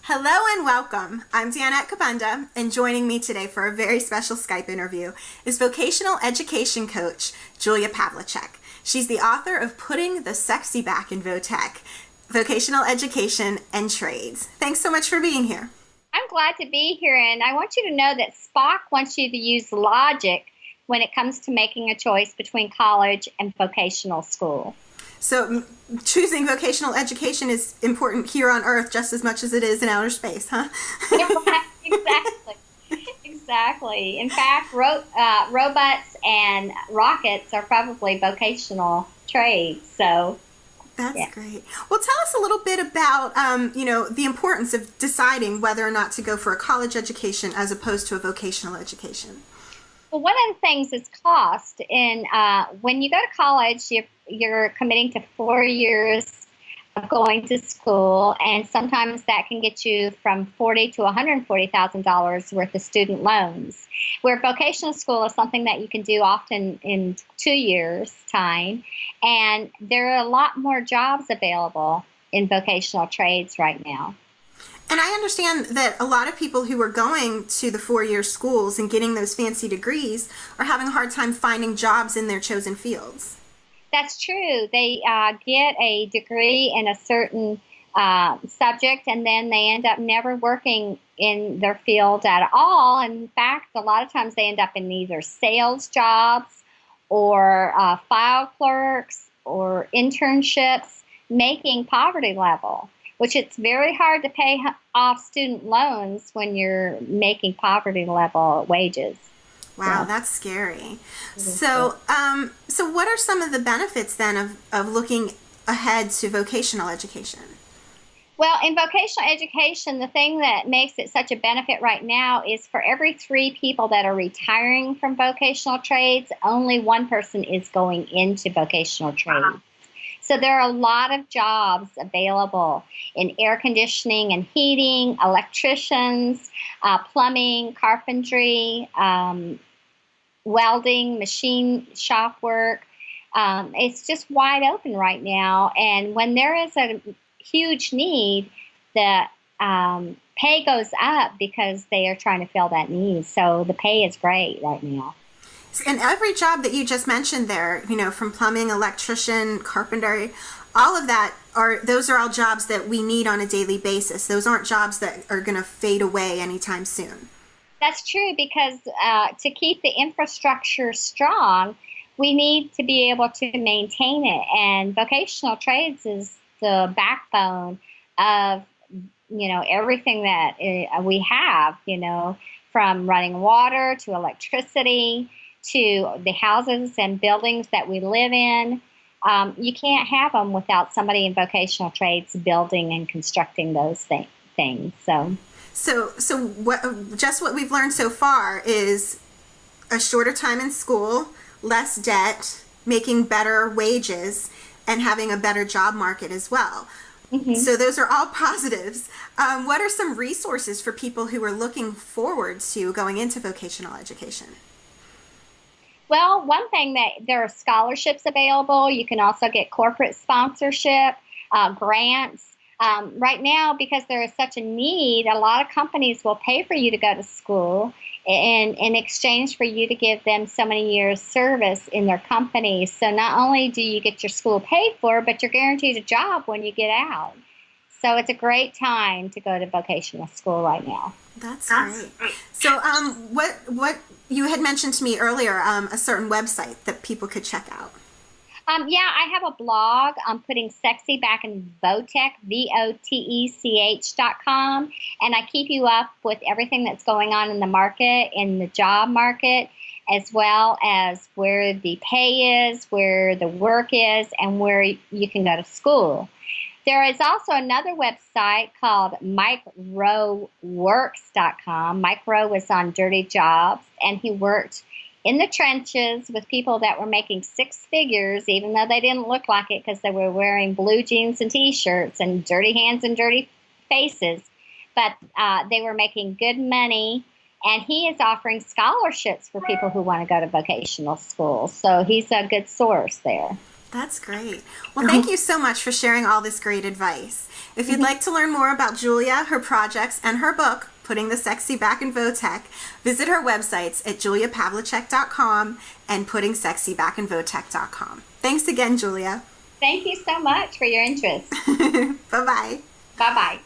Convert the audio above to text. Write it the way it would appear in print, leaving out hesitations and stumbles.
Hello and welcome. I'm Danette Kabunda, and joining me today for a very special Skype interview is Vocational Education Coach Julia Pavlicek. She's the author of Putting the Sexy Back in Votech, Vocational Education and Trades. Thanks so much for being here. I'm glad to be here, and I want you to know that Spock wants you to use logic when it comes to making a choice between college and vocational school. So choosing vocational education is important here on Earth just as much as it is in outer space, huh? Exactly. Exactly. In fact, robots and rockets are probably vocational trades. So That's yeah. great. Well, tell us a little bit about, the importance of deciding whether or not to go for a college education as opposed to a vocational education. Well, one of the things is cost. And when you go to college, you're committing to 4 years of going to school, and sometimes that can get you from $40,000 to $140,000 worth of student loans. Where vocational school is something that you can do often in 2 years' time, and there are a lot more jobs available in vocational trades right now. And I understand that a lot of people who are going to the 4-year schools and getting those fancy degrees are having a hard time finding jobs in their chosen fields. That's true. They get a degree in a certain subject, and then they end up never working in their field at all. In fact, a lot of times they end up in either sales jobs or file clerks or internships, making poverty level, which it's very hard to pay off student loans when you're making poverty level wages. Wow, So, that's scary. it is good. So what are some of the benefits then of looking ahead to vocational education? Well, in vocational education, the thing that makes it such a benefit right now is for every 3 people that are retiring from vocational trades, only one person is going into vocational trades. So there are a lot of jobs available in air conditioning and heating, electricians, plumbing, carpentry, welding, machine shop work. It's just wide open right now. And when there is a huge need, the pay goes up because they are trying to fill that need. So the pay is great right now. And every job that you just mentioned there, from plumbing, electrician, carpentry, all of that those are all jobs that we need on a daily basis. Those aren't jobs that are going to fade away anytime soon. That's true because to keep the infrastructure strong, we need to be able to maintain it. And vocational trades is the backbone of everything that we have. From running water to electricity to the houses and buildings that we live in. You can't have them without somebody in vocational trades building and constructing those things. So what we've learned so far is a shorter time in school, less debt, making better wages, and having a better job market as well. Mhm. So those are all positives. What are some resources for people who are looking forward to going into vocational education? Well, one thing that there are scholarships available. You can also get corporate sponsorship, grants. Right now, because there is such a need, a lot of companies will pay for you to go to school in exchange for you to give them so many years service in their company. So not only do you get your school paid for, but you're guaranteed a job when you get out. So it's a great time to go to vocational school right now. That's great. So, what you had mentioned to me earlier, a certain website that people could check out. Yeah, I have a blog. I'm putting sexy back in Votech, VOTECH.com, and I keep you up with everything that's going on in the market, in the job market, as well as where the pay is, where the work is, and where you can go to school. There is also another website called MikeRoweWorks.com. Mike Rowe was on Dirty Jobs, and he worked in the trenches with people that were making 6 figures, even though they didn't look like it because they were wearing blue jeans and T-shirts and dirty hands and dirty faces. But they were making good money, and he is offering scholarships for people who want to go to vocational school. So he's a good source there. That's great. Well, thank you so much for sharing all this great advice. If you'd like to learn more about Julia, her projects, and her book, Putting the Sexy Back in Votech, visit her websites at juliapavlicek.com and puttingsexybackinvotech.com. Thanks again, Julia. Thank you so much for your interest. Bye-bye. Bye-bye.